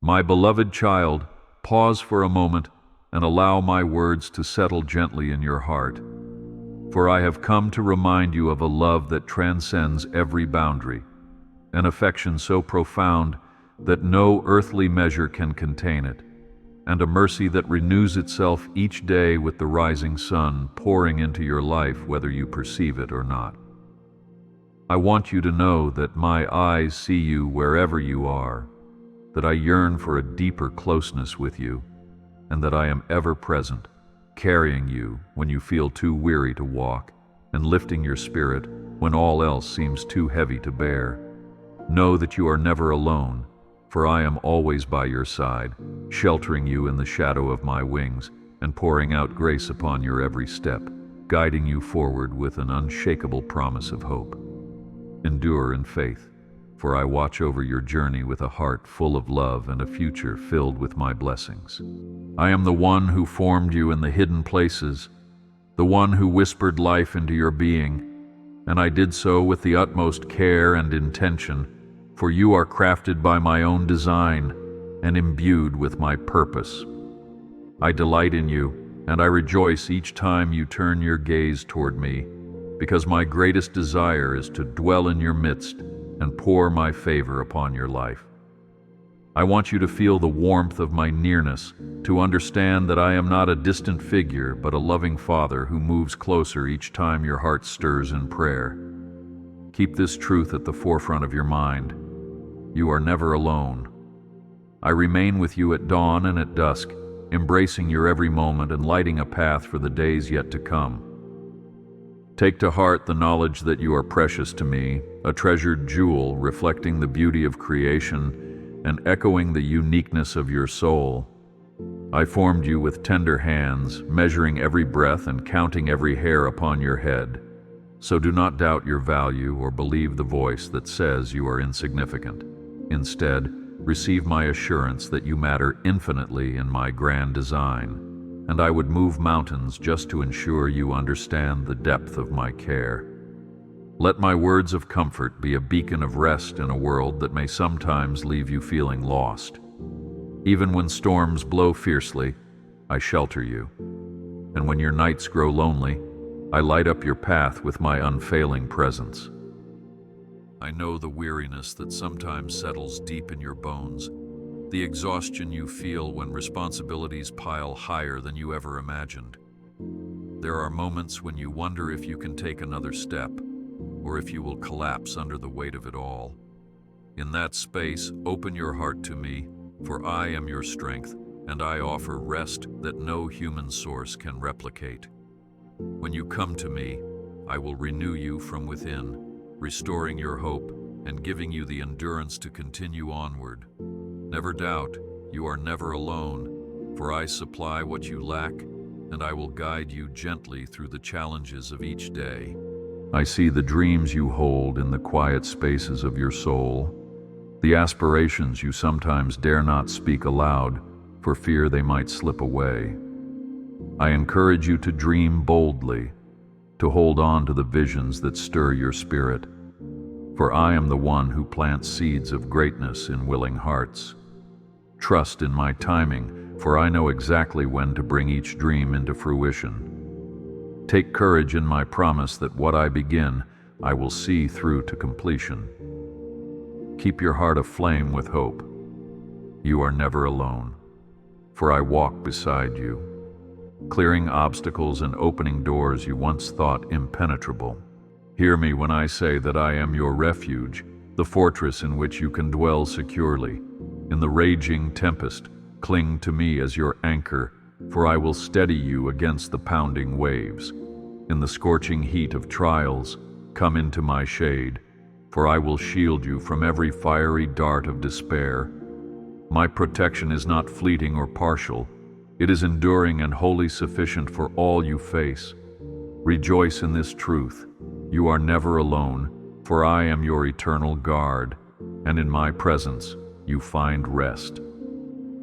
My beloved child, pause for a moment and allow my words to settle gently in your heart. For I have come to remind you of a love that transcends every boundary, an affection so profound that no earthly measure can contain it, and a mercy that renews itself each day with the rising sun pouring into your life whether you perceive it or not. I want you to know that my eyes see you wherever you are, that I yearn for a deeper closeness with you, and that I am ever present, carrying you when you feel too weary to walk, and lifting your spirit when all else seems too heavy to bear. Know that you are never alone, for I am always by your side, sheltering you in the shadow of my wings, and pouring out grace upon your every step, guiding you forward with an unshakable promise of hope. Endure in faith, for I watch over your journey with a heart full of love and a future filled with my blessings. I am the one who formed you in the hidden places, the one who whispered life into your being, and I did so with the utmost care and intention, for you are crafted by my own design and imbued with my purpose. I delight in you, and I rejoice each time you turn your gaze toward me, because my greatest desire is to dwell in your midst and pour my favor upon your life. I want you to feel the warmth of my nearness, to understand that I am not a distant figure, but a loving Father who moves closer each time your heart stirs in prayer. Keep this truth at the forefront of your mind. You are never alone. I remain with you at dawn and at dusk, embracing your every moment and lighting a path for the days yet to come. Take to heart the knowledge that you are precious to me, a treasured jewel reflecting the beauty of creation and echoing the uniqueness of your soul. I formed you with tender hands, measuring every breath and counting every hair upon your head. So do not doubt your value or believe the voice that says you are insignificant. Instead, receive my assurance that you matter infinitely in my grand design, and I would move mountains just to ensure you understand the depth of my care. Let my words of comfort be a beacon of rest in a world that may sometimes leave you feeling lost. Even when storms blow fiercely, I shelter you, and when your nights grow lonely, I light up your path with my unfailing presence. I know the weariness that sometimes settles deep in your bones, the exhaustion you feel when responsibilities pile higher than you ever imagined. There are moments when you wonder if you can take another step, or if you will collapse under the weight of it all. In that space, open your heart to me, for I am your strength, and I offer rest that no human source can replicate. When you come to me, I will renew you from within, restoring your hope and giving you the endurance to continue onward. Never doubt, you are never alone, for I supply what you lack, and I will guide you gently through the challenges of each day. I see the dreams you hold in the quiet spaces of your soul, the aspirations you sometimes dare not speak aloud for fear they might slip away. I encourage you to dream boldly, to hold on to the visions that stir your spirit, for I am the one who plants seeds of greatness in willing hearts. Trust in my timing, for I know exactly when to bring each dream into fruition. Take courage in my promise that what I begin, I will see through to completion. Keep your heart aflame with hope. You are never alone, for I walk beside you, clearing obstacles and opening doors you once thought impenetrable. Hear me when I say that I am your refuge, the fortress in which you can dwell securely. In the raging tempest, cling to me as your anchor, for I will steady you against the pounding waves. In the scorching heat of trials, come into my shade, for I will shield you from every fiery dart of despair. My protection is not fleeting or partial. It is enduring and wholly sufficient for all you face. Rejoice in this truth. You are never alone, for I am your eternal guard, and in my presence you find rest.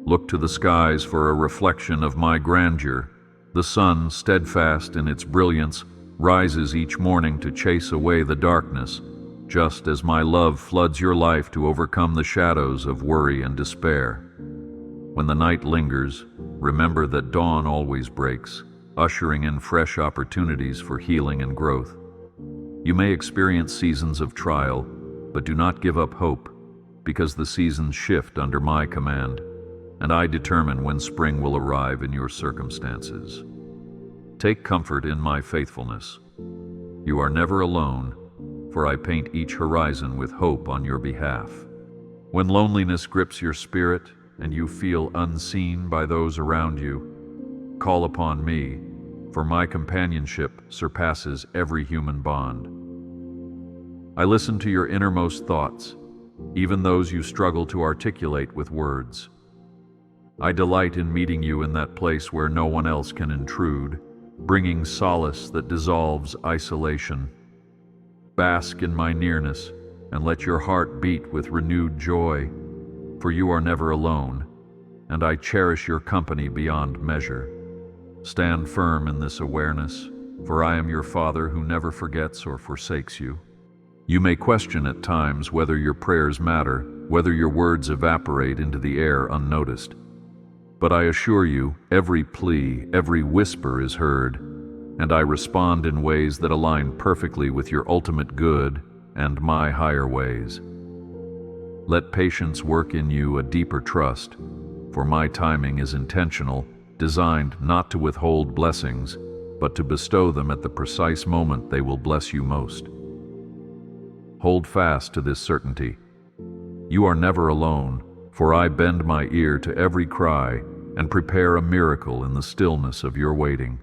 Look to the skies for a reflection of my grandeur. The sun, steadfast in its brilliance, rises each morning to chase away the darkness, just as my love floods your life to overcome the shadows of worry and despair. When the night lingers, remember that dawn always breaks, ushering in fresh opportunities for healing and growth. You may experience seasons of trial, but do not give up hope, because the seasons shift under my command, and I determine when spring will arrive in your circumstances. Take comfort in my faithfulness. You are never alone, for I paint each horizon with hope on your behalf. When loneliness grips your spirit and you feel unseen by those around you, call upon me, for my companionship surpasses every human bond. I listen to your innermost thoughts, even those you struggle to articulate with words. I delight in meeting you in that place where no one else can intrude, bringing solace that dissolves isolation. Bask in my nearness and let your heart beat with renewed joy, for you are never alone, and I cherish your company beyond measure. Stand firm in this awareness, for I am your Father who never forgets or forsakes you. You may question at times whether your prayers matter, whether your words evaporate into the air unnoticed. But I assure you, every plea, every whisper is heard, and I respond in ways that align perfectly with your ultimate good and my higher ways. Let patience work in you a deeper trust, for my timing is intentional, designed not to withhold blessings, but to bestow them at the precise moment they will bless you most. Hold fast to this certainty. You are never alone, for I bend my ear to every cry and prepare a miracle in the stillness of your waiting.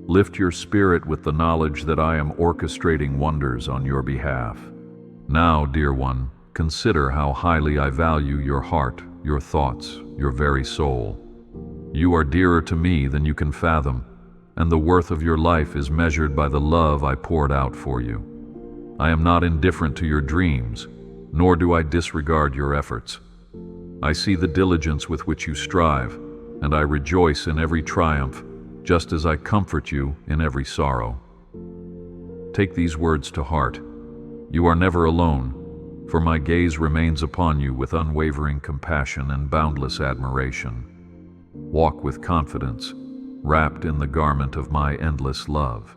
Lift your spirit with the knowledge that I am orchestrating wonders on your behalf. Now, dear one, consider how highly I value your heart, your thoughts, your very soul. You are dearer to me than you can fathom, and the worth of your life is measured by the love I poured out for you. I am not indifferent to your dreams, nor do I disregard your efforts. I see the diligence with which you strive, and I rejoice in every triumph, just as I comfort you in every sorrow. Take these words to heart. You are never alone, for my gaze remains upon you with unwavering compassion and boundless admiration. Walk with confidence, wrapped in the garment of my endless love.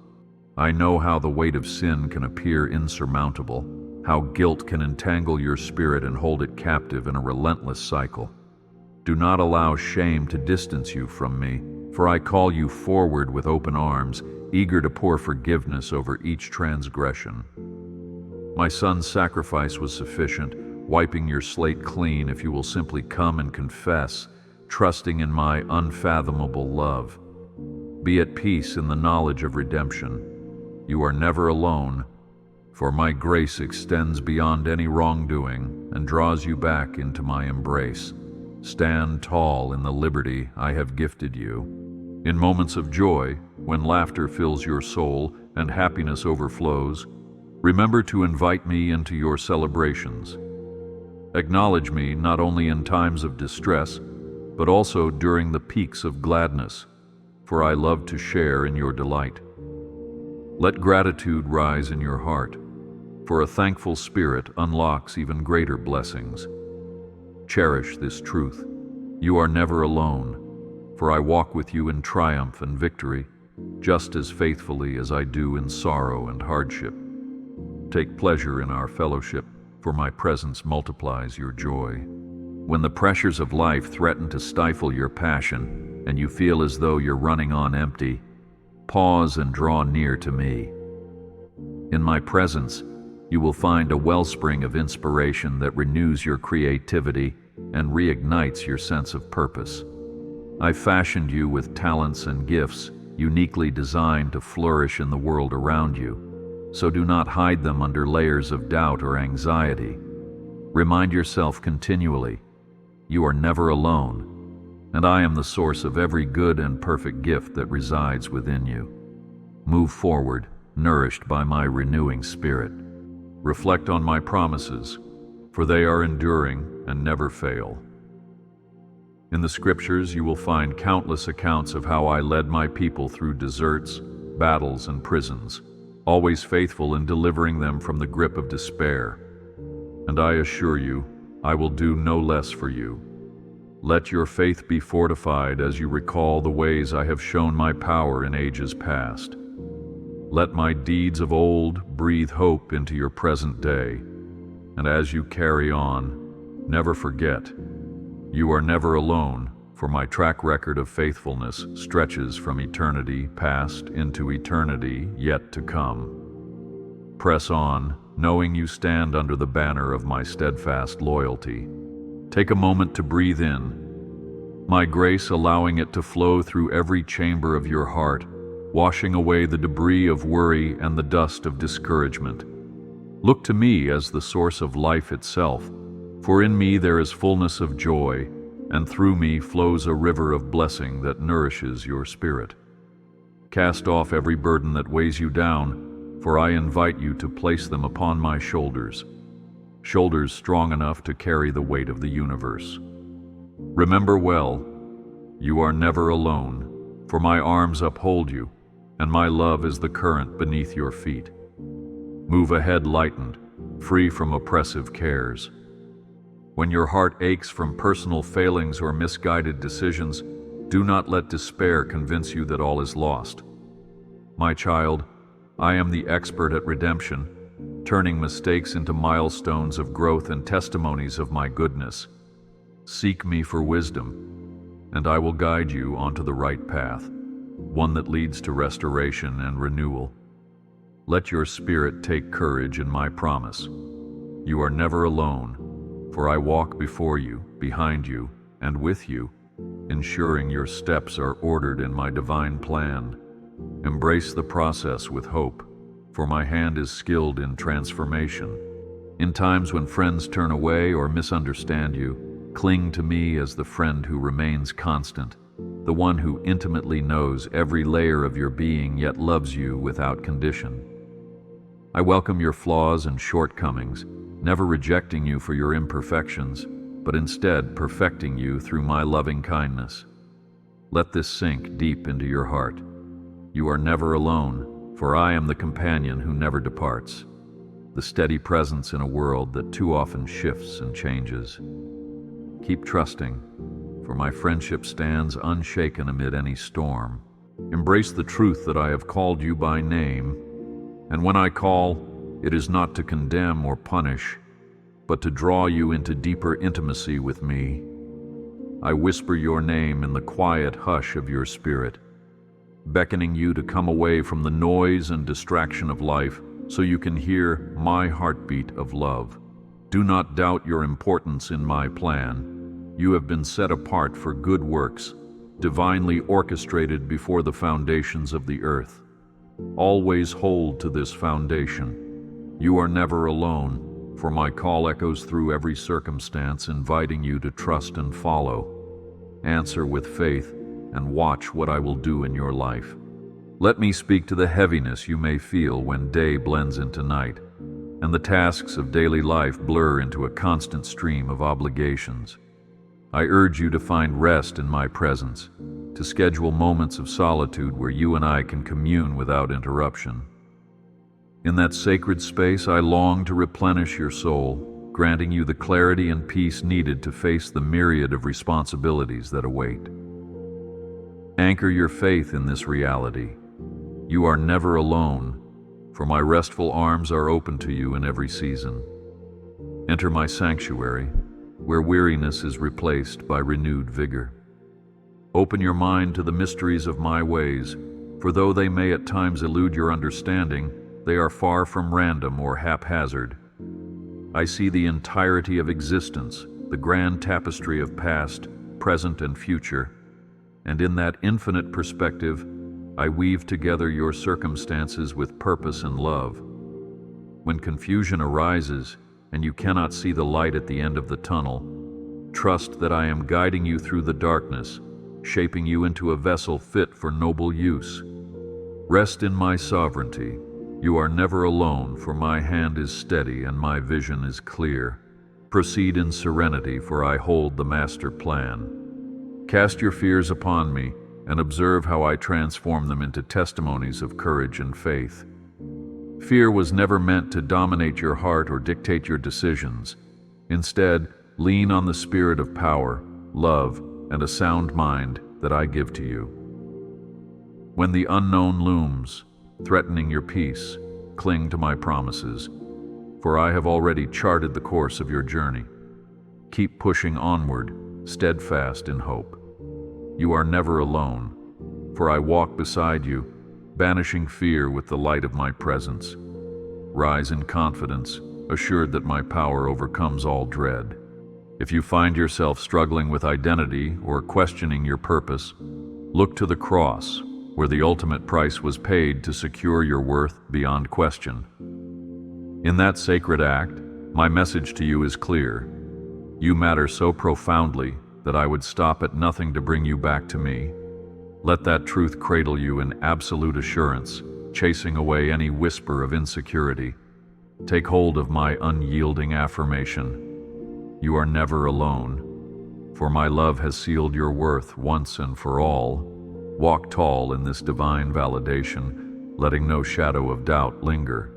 I know how the weight of sin can appear insurmountable, how guilt can entangle your spirit and hold it captive in a relentless cycle. Do not allow shame to distance you from me, for I call you forward with open arms, eager to pour forgiveness over each transgression. My son's sacrifice was sufficient, wiping your slate clean if you will simply come and confess, trusting in my unfathomable love. Be at peace in the knowledge of redemption. You are never alone, for my grace extends beyond any wrongdoing and draws you back into my embrace. Stand tall in the liberty I have gifted you. In moments of joy, when laughter fills your soul and happiness overflows, remember to invite me into your celebrations. Acknowledge me not only in times of distress, but also during the peaks of gladness, for I love to share in your delight. Let gratitude rise in your heart, for a thankful spirit unlocks even greater blessings. Cherish this truth. You are never alone, for I walk with you in triumph and victory, just as faithfully as I do in sorrow and hardship. Take pleasure in our fellowship, for my presence multiplies your joy. When the pressures of life threaten to stifle your passion, and you feel as though you're running on empty, pause and draw near to me. In my presence, you will find a wellspring of inspiration that renews your creativity and reignites your sense of purpose. I fashioned you with talents and gifts uniquely designed to flourish in the world around you, so do not hide them under layers of doubt or anxiety. Remind yourself continually, you are never alone, and I am the source of every good and perfect gift that resides within you. Move forward, nourished by my renewing spirit. Reflect on my promises, for they are enduring and never fail. In the scriptures, you will find countless accounts of how I led my people through deserts, battles, and prisons, always faithful in delivering them from the grip of despair. And I assure you, I will do no less for you. Let your faith be fortified as you recall the ways I have shown my power in ages past. Let my deeds of old breathe hope into your present day, and as you carry on, never forget, you are never alone, for my track record of faithfulness stretches from eternity past into eternity yet to come. Press on, knowing you stand under the banner of my steadfast loyalty. Take a moment to breathe in, my grace allowing it to flow through every chamber of your heart, washing away the debris of worry and the dust of discouragement. Look to me as the source of life itself, for in me there is fullness of joy, and through me flows a river of blessing that nourishes your spirit. Cast off every burden that weighs you down, for I invite you to place them upon my shoulders, shoulders strong enough to carry the weight of the universe. Remember well, you are never alone, for my arms uphold you, and my love is the current beneath your feet. Move ahead lightened, free from oppressive cares. When your heart aches from personal failings or misguided decisions, do not let despair convince you that all is lost. My child, I am the expert at redemption, turning mistakes into milestones of growth and testimonies of my goodness. Seek me for wisdom, and I will guide you onto the right path, one that leads to restoration and renewal. Let your spirit take courage in my promise. You are never alone, for I walk before you, behind you, and with you, ensuring your steps are ordered in my divine plan. Embrace the process with hope, for my hand is skilled in transformation. In times when friends turn away or misunderstand you, cling to me as the friend who remains constant, the one who intimately knows every layer of your being yet loves you without condition. I welcome your flaws and shortcomings, never rejecting you for your imperfections, but instead perfecting you through my loving kindness. Let this sink deep into your heart. You are never alone, for I am the companion who never departs, the steady presence in a world that too often shifts and changes. Keep trusting, for my friendship stands unshaken amid any storm. Embrace the truth that I have called you by name, and when I call, it is not to condemn or punish, but to draw you into deeper intimacy with me. I whisper your name in the quiet hush of your spirit, beckoning you to come away from the noise and distraction of life so you can hear my heartbeat of love. Do not doubt your importance in my plan. You have been set apart for good works, divinely orchestrated before the foundations of the earth. Always hold to this foundation. You are never alone, for my call echoes through every circumstance, inviting you to trust and follow. Answer with faith and watch what I will do in your life. Let me speak to the heaviness you may feel when day blends into night, and the tasks of daily life blur into a constant stream of obligations. I urge you to find rest in my presence, to schedule moments of solitude where you and I can commune without interruption. In that sacred space, I long to replenish your soul, granting you the clarity and peace needed to face the myriad of responsibilities that await. Anchor your faith in this reality. You are never alone, for my restful arms are open to you in every season. Enter my sanctuary, where weariness is replaced by renewed vigor. Open your mind to the mysteries of my ways, for though they may at times elude your understanding, they are far from random or haphazard. I see the entirety of existence, the grand tapestry of past, present, and future, and in that infinite perspective, I weave together your circumstances with purpose and love. When confusion arises, and you cannot see the light at the end of the tunnel, trust that I am guiding you through the darkness, shaping you into a vessel fit for noble use. Rest in my sovereignty. You are never alone, for my hand is steady and my vision is clear. Proceed in serenity, for I hold the master plan. Cast your fears upon me and observe how I transform them into testimonies of courage and faith. Fear was never meant to dominate your heart or dictate your decisions. Instead, lean on the spirit of power, love, and a sound mind that I give to you. When the unknown looms, threatening your peace, cling to my promises, for I have already charted the course of your journey. Keep pushing onward, steadfast in hope. You are never alone, for I walk beside you, banishing fear with the light of my presence. Rise in confidence, assured that my power overcomes all dread. If you find yourself struggling with identity or questioning your purpose, look to the cross, where the ultimate price was paid to secure your worth beyond question. In that sacred act, my message to you is clear. You matter so profoundly that I would stop at nothing to bring you back to me. Let that truth cradle you in absolute assurance, chasing away any whisper of insecurity. Take hold of my unyielding affirmation. You are never alone, for my love has sealed your worth once and for all. Walk tall in this divine validation, letting no shadow of doubt linger.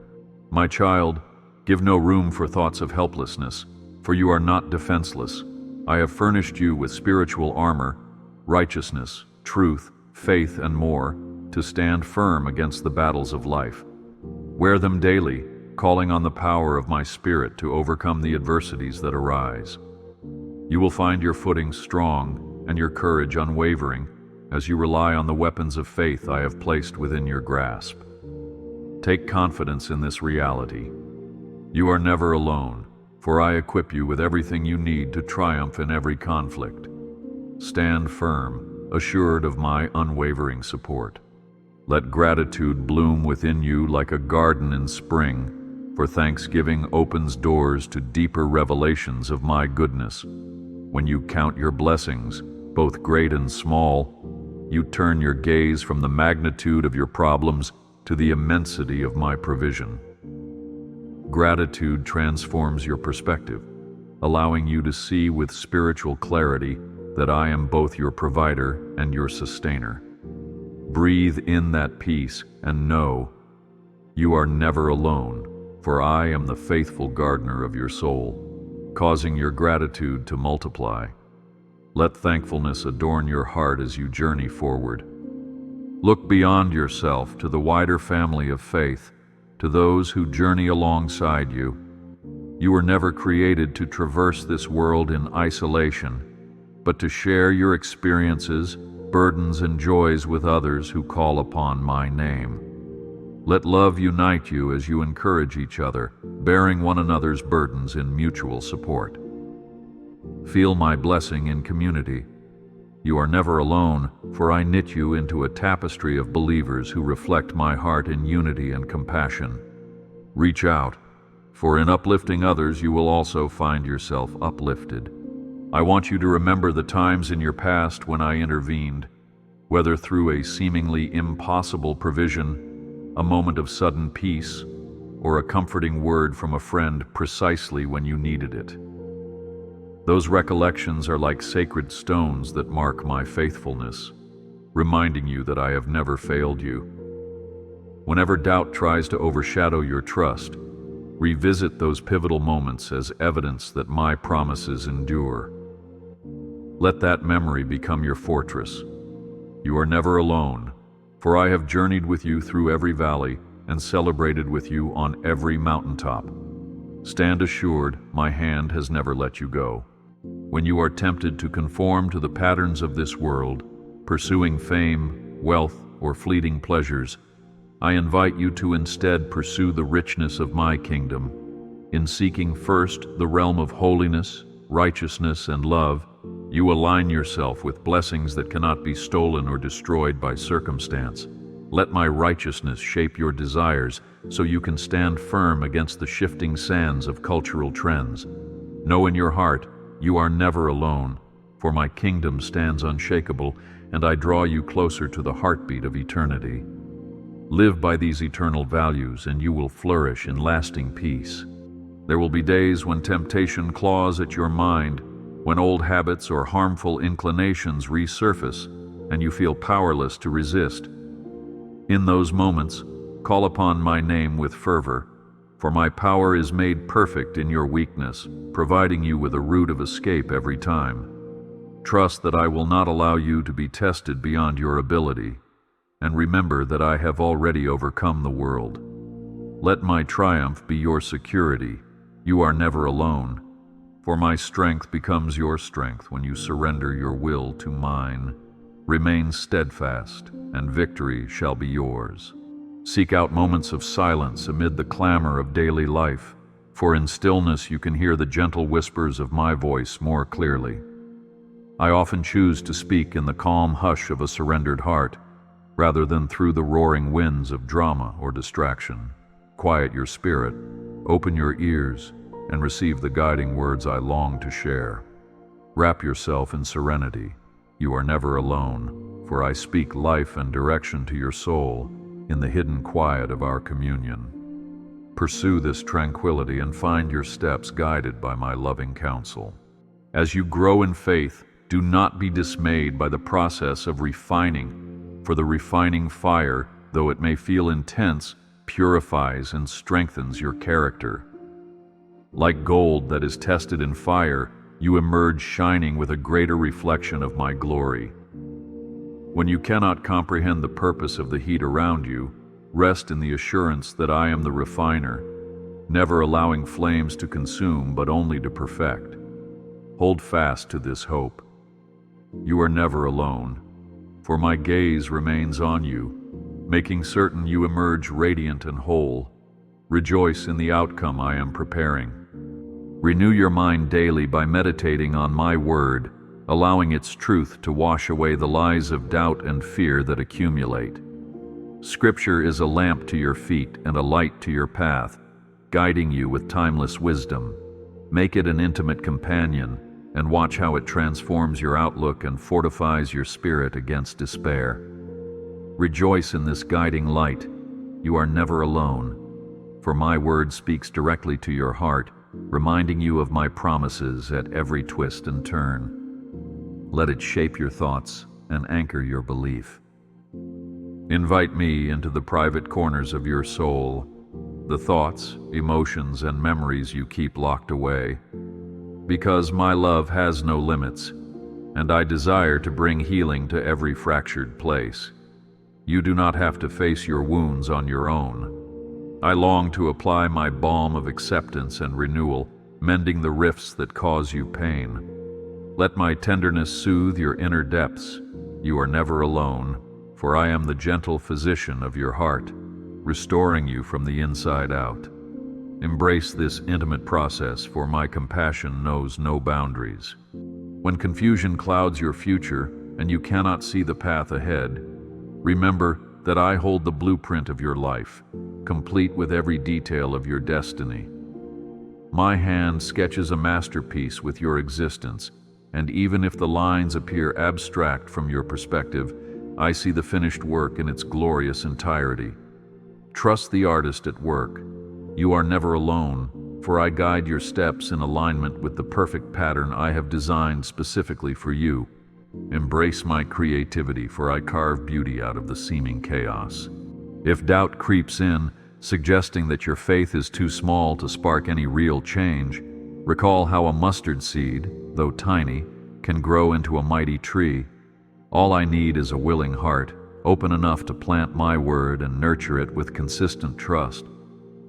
My child, give no room for thoughts of helplessness, for you are not defenseless. I have furnished you with spiritual armor, righteousness, truth, faith, and more, to stand firm against the battles of life. Wear them daily, calling on the power of my Spirit to overcome the adversities that arise. You will find your footing strong and your courage unwavering as you rely on the weapons of faith I have placed within your grasp. Take confidence in this reality. You are never alone, for I equip you with everything you need to triumph in every conflict. Stand firm, assured of my unwavering support. Let gratitude bloom within you like a garden in spring, for thanksgiving opens doors to deeper revelations of my goodness. When you count your blessings, both great and small, you turn your gaze from the magnitude of your problems to the immensity of my provision. Gratitude transforms your perspective, allowing you to see with spiritual clarity that I am both your provider and your sustainer. Breathe in that peace and know you are never alone, for I am the faithful gardener of your soul, causing your gratitude to multiply. Let thankfulness adorn your heart as you journey forward. Look beyond yourself to the wider family of faith, to those who journey alongside you. You were never created to traverse this world in isolation, but to share your experiences, burdens, and joys with others who call upon my name. Let love unite you as you encourage each other, bearing one another's burdens in mutual support. Feel my blessing in community. You are never alone, for I knit you into a tapestry of believers who reflect my heart in unity and compassion. Reach out, for in uplifting others you will also find yourself uplifted. I want you to remember the times in your past when I intervened, whether through a seemingly impossible provision, a moment of sudden peace, or a comforting word from a friend precisely when you needed it. Those recollections are like sacred stones that mark my faithfulness, reminding you that I have never failed you. Whenever doubt tries to overshadow your trust, revisit those pivotal moments as evidence that my promises endure. Let that memory become your fortress. You are never alone, for I have journeyed with you through every valley and celebrated with you on every mountaintop. Stand assured, my hand has never let you go. When you are tempted to conform to the patterns of this world, pursuing fame, wealth, or fleeting pleasures, I invite you to instead pursue the richness of my kingdom. In seeking first the realm of holiness, righteousness, and love, you align yourself with blessings that cannot be stolen or destroyed by circumstance. Let my righteousness shape your desires so you can stand firm against the shifting sands of cultural trends. Know in your heart, you are never alone, for my kingdom stands unshakable, and I draw you closer to the heartbeat of eternity. Live by these eternal values, and you will flourish in lasting peace. There will be days when temptation claws at your mind, when old habits or harmful inclinations resurface, and you feel powerless to resist. In those moments, call upon my name with fervor, for my power is made perfect in your weakness, providing you with a route of escape every time. Trust that I will not allow you to be tested beyond your ability, and remember that I have already overcome the world. Let my triumph be your security. You are never alone, for my strength becomes your strength when you surrender your will to mine. Remain steadfast, and victory shall be yours. Seek out moments of silence amid the clamor of daily life, for in stillness you can hear the gentle whispers of my voice more clearly. I often choose to speak in the calm hush of a surrendered heart, rather than through the roaring winds of drama or distraction. Quiet your spirit, open your ears, and receive the guiding words I long to share. Wrap yourself in serenity. You are never alone, for I speak life and direction to your soul in the hidden quiet of our communion. Pursue this tranquility and find your steps guided by my loving counsel. As you grow in faith, do not be dismayed by the process of refining, for the refining fire, though it may feel intense, purifies and strengthens your character. Like gold that is tested in fire, you emerge shining with a greater reflection of my glory. When you cannot comprehend the purpose of the heat around you, rest in the assurance that I am the refiner, never allowing flames to consume but only to perfect. Hold fast to this hope. You are never alone, for my gaze remains on you, making certain you emerge radiant and whole. Rejoice in the outcome I am preparing. Renew your mind daily by meditating on my word, allowing its truth to wash away the lies of doubt and fear that accumulate. Scripture is a lamp to your feet and a light to your path, guiding you with timeless wisdom. Make it an intimate companion, and watch how it transforms your outlook and fortifies your spirit against despair. Rejoice in this guiding light. You are never alone, for my word speaks directly to your heart, reminding you of my promises at every twist and turn. Let it shape your thoughts and anchor your belief. Invite me into the private corners of your soul, the thoughts, emotions, and memories you keep locked away, because my love has no limits, and I desire to bring healing to every fractured place. You do not have to face your wounds on your own. I long to apply my balm of acceptance and renewal, mending the rifts that cause you pain. Let my tenderness soothe your inner depths. You are never alone, for I am the gentle physician of your heart, restoring you from the inside out. Embrace this intimate process, for my compassion knows no boundaries. When confusion clouds your future and you cannot see the path ahead, remember that I hold the blueprint of your life, complete with every detail of your destiny. My hand sketches a masterpiece with your existence, and even if the lines appear abstract from your perspective, I see the finished work in its glorious entirety. Trust the artist at work. You are never alone, for I guide your steps in alignment with the perfect pattern I have designed specifically for you. Embrace my creativity, for I carve beauty out of the seeming chaos. If doubt creeps in, suggesting that your faith is too small to spark any real change, recall how a mustard seed, though tiny, can grow into a mighty tree. All I need is a willing heart, open enough to plant my word and nurture it with consistent trust.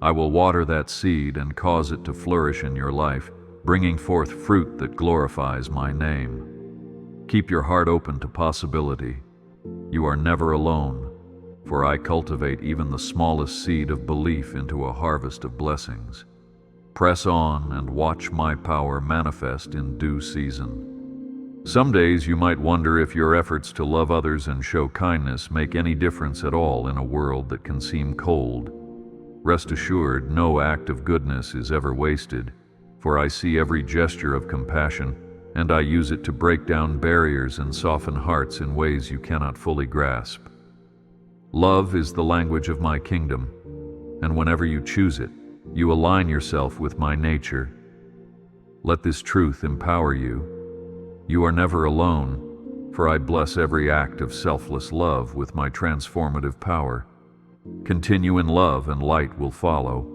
I will water that seed and cause it to flourish in your life, bringing forth fruit that glorifies my name. Keep your heart open to possibility. You are never alone, for I cultivate even the smallest seed of belief into a harvest of blessings. Press on and watch my power manifest in due season. Some days you might wonder if your efforts to love others and show kindness make any difference at all in a world that can seem cold. Rest assured, no act of goodness is ever wasted, for I see every gesture of compassion, and I use it to break down barriers and soften hearts in ways you cannot fully grasp. Love is the language of my kingdom, and whenever you choose it, you align yourself with my nature. Let this truth empower you. You are never alone, for I bless every act of selfless love with my transformative power. Continue in love and light will follow.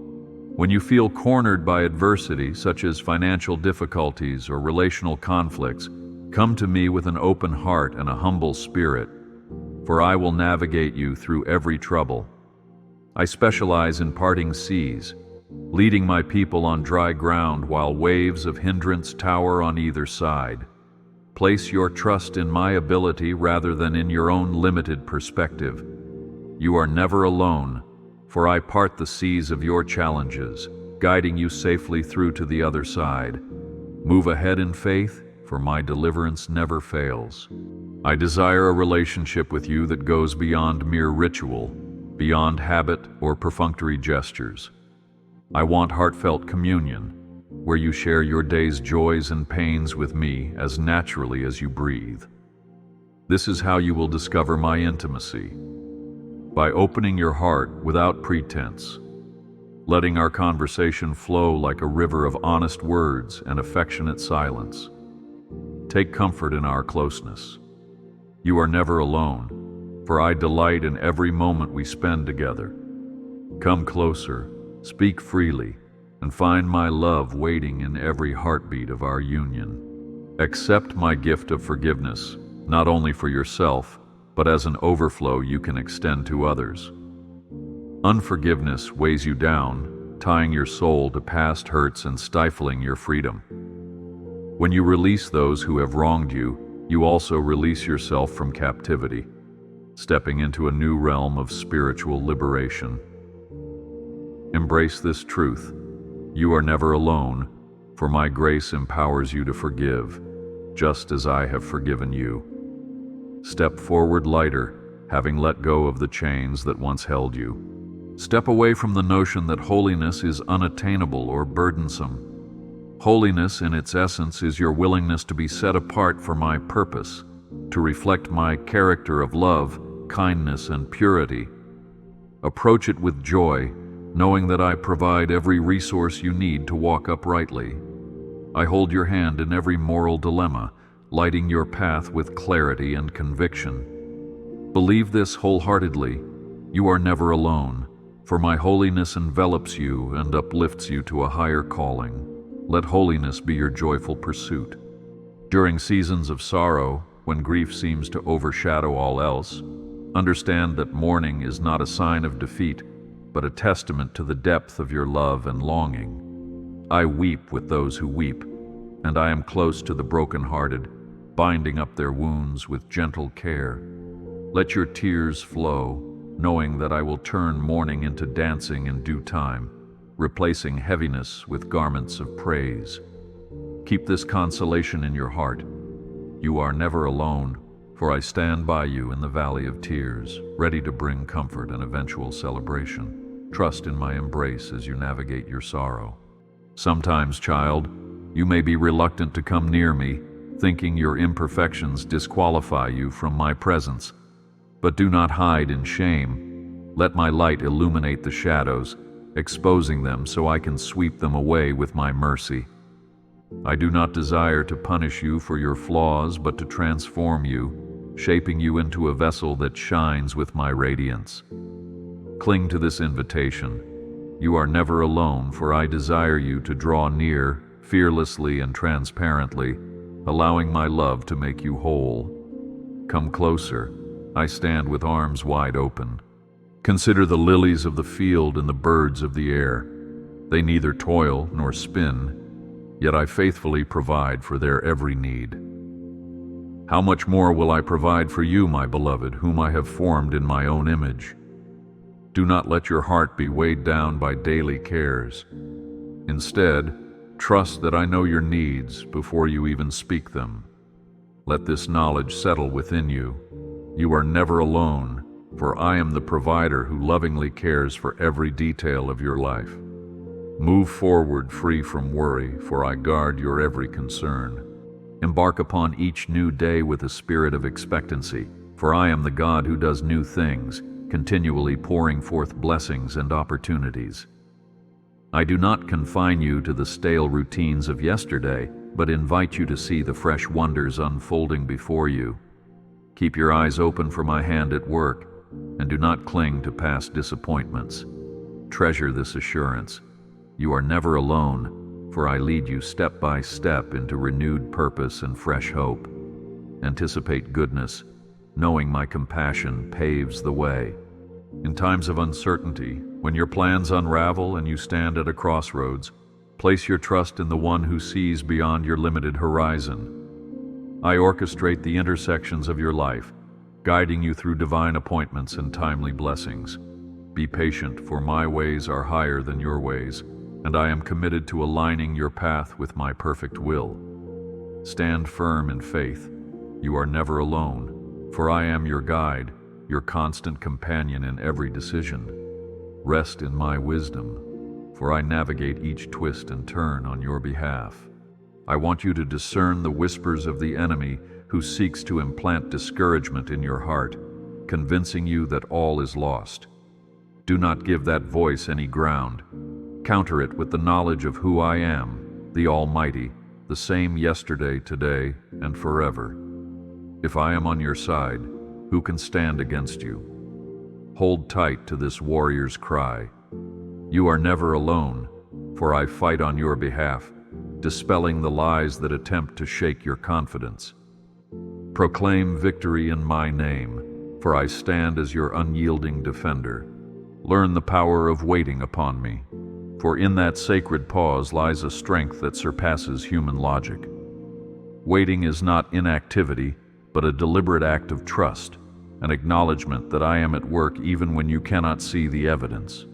When you feel cornered by adversity, such as financial difficulties or relational conflicts, Come to me with an open heart and a humble spirit, for I will navigate you through every trouble. I specialize in parting seas, leading my people on dry ground while waves of hindrance tower on either side. Place your trust in my ability rather than in your own limited perspective. You are never alone, for I part the seas of your challenges, guiding you safely through to the other side. Move ahead in faith, for my deliverance never fails. I desire a relationship with you that goes beyond mere ritual, beyond habit or perfunctory gestures. I want heartfelt communion, where you share your day's joys and pains with me as naturally as you breathe. This is how you will discover my intimacy, by opening your heart without pretense, letting our conversation flow like a river of honest words and affectionate silence. Take comfort in our closeness. You are never alone, for I delight in every moment we spend together. Come closer, speak freely, and find my love waiting in every heartbeat of our union. Accept my gift of forgiveness, not only for yourself, but as an overflow you can extend to others. Unforgiveness weighs you down, tying your soul to past hurts and stifling your freedom. When you release those who have wronged you, you also release yourself from captivity, stepping into a new realm of spiritual liberation. Embrace this truth. You are never alone, for my grace empowers you to forgive, just as I have forgiven you. Step forward lighter, having let go of the chains that once held you. Step away from the notion that holiness is unattainable or burdensome. Holiness, in its essence, is your willingness to be set apart for my purpose, to reflect my character of love, kindness, and purity. Approach it with joy, knowing that I provide every resource you need to walk uprightly. I hold your hand in every moral dilemma, lighting your path with clarity and conviction. Believe this wholeheartedly. You are never alone, for my holiness envelops you and uplifts you to a higher calling. Let holiness be your joyful pursuit. During seasons of sorrow, when grief seems to overshadow all else, understand that mourning is not a sign of defeat, but a testament to the depth of your love and longing. I weep with those who weep, and I am close to the brokenhearted, binding up their wounds with gentle care. Let your tears flow, knowing that I will turn mourning into dancing in due time, replacing heaviness with garments of praise. Keep this consolation in your heart. You are never alone, for I stand by you in the valley of tears, ready to bring comfort and eventual celebration. Trust in my embrace as you navigate your sorrow. Sometimes, child, you may be reluctant to come near me, thinking your imperfections disqualify you from my presence. But do not hide in shame. Let my light illuminate the shadows, exposing them so I can sweep them away with my mercy. I do not desire to punish you for your flaws, but to transform you, shaping you into a vessel that shines with my radiance. Cling to this invitation. You are never alone, for I desire you to draw near, fearlessly and transparently, allowing my love to make you whole. Come closer. I stand with arms wide open. Consider the lilies of the field and the birds of the air. They neither toil nor spin, yet I faithfully provide for their every need. How much more will I provide for you, my beloved, whom I have formed in my own image? Do not let your heart be weighed down by daily cares. Instead, trust that I know your needs before you even speak them. Let this knowledge settle within you. You are never alone, for I am the provider who lovingly cares for every detail of your life. Move forward free from worry, for I guard your every concern. Embark upon each new day with a spirit of expectancy, for I am the God who does new things, continually pouring forth blessings and opportunities. I do not confine you to the stale routines of yesterday, but invite you to see the fresh wonders unfolding before you. Keep your eyes open for my hand at work, and do not cling to past disappointments. Treasure this assurance. You are never alone, for I lead you step by step into renewed purpose and fresh hope. Anticipate goodness, knowing my compassion paves the way. In times of uncertainty, when your plans unravel and you stand at a crossroads, place your trust in the one who sees beyond your limited horizon. I orchestrate the intersections of your life, guiding you through divine appointments and timely blessings. Be patient, for my ways are higher than your ways, and I am committed to aligning your path with my perfect will. Stand firm in faith. You are never alone, for I am your guide, your constant companion in every decision. Rest in my wisdom, for I navigate each twist and turn on your behalf. I want you to discern the whispers of the enemy who seeks to implant discouragement in your heart, convincing you that all is lost. Do not give that voice any ground. Counter it with the knowledge of who I am, the Almighty, the same yesterday, today, and forever. If I am on your side, who can stand against you? Hold tight to this warrior's cry. You are never alone, for I fight on your behalf, dispelling the lies that attempt to shake your confidence. Proclaim victory in my name, for I stand as your unyielding defender. Learn the power of waiting upon me, for in that sacred pause lies a strength that surpasses human logic. Waiting is not inactivity, but a deliberate act of trust, an acknowledgement that I am at work even when you cannot see the evidence.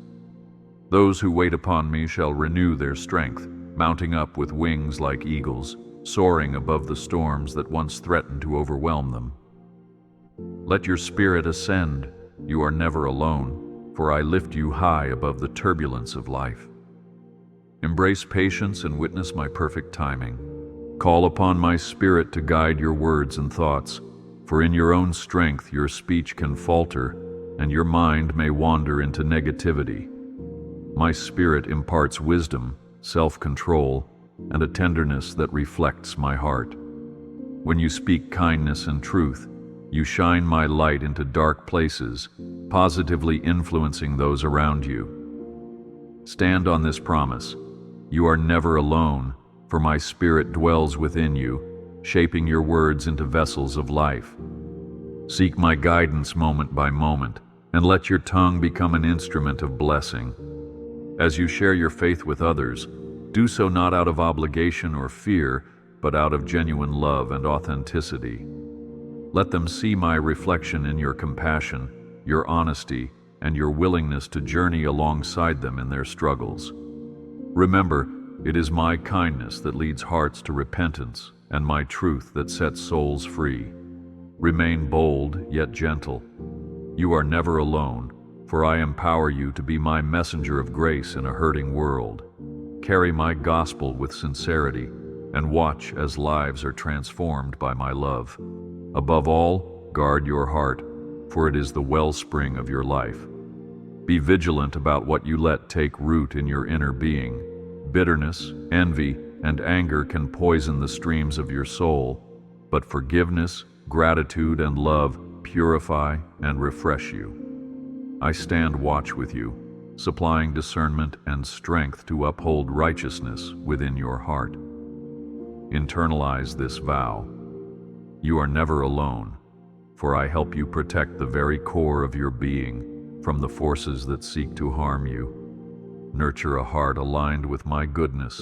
Those who wait upon me shall renew their strength, mounting up with wings like eagles, soaring above the storms that once threatened to overwhelm them. Let your spirit ascend. You are never alone, for I lift you high above the turbulence of life. Embrace patience and witness my perfect timing. Call upon my spirit to guide your words and thoughts, for in your own strength your speech can falter, and your mind may wander into negativity. My spirit imparts wisdom, self-control, and a tenderness that reflects my heart. When you speak kindness and truth, you shine my light into dark places, positively influencing those around you. Stand on this promise. You are never alone, for my spirit dwells within you, shaping your words into vessels of life. Seek my guidance moment by moment, and let your tongue become an instrument of blessing. As you share your faith with others, do so not out of obligation or fear, but out of genuine love and authenticity. Let them see my reflection in your compassion, your honesty, and your willingness to journey alongside them in their struggles. Remember, it is my kindness that leads hearts to repentance, and my truth that sets souls free. Remain bold, yet gentle. You are never alone, for I empower you to be my messenger of grace in a hurting world. Carry my gospel with sincerity, and watch as lives are transformed by my love. Above all, guard your heart, for it is the wellspring of your life. Be vigilant about what you let take root in your inner being. Bitterness, envy, and anger can poison the streams of your soul, but forgiveness, gratitude, and love purify and refresh you. I stand watch with you, supplying discernment and strength to uphold righteousness within your heart. Internalize this vow. You are never alone, for I help you protect the very core of your being from the forces that seek to harm you. Nurture a heart aligned with my goodness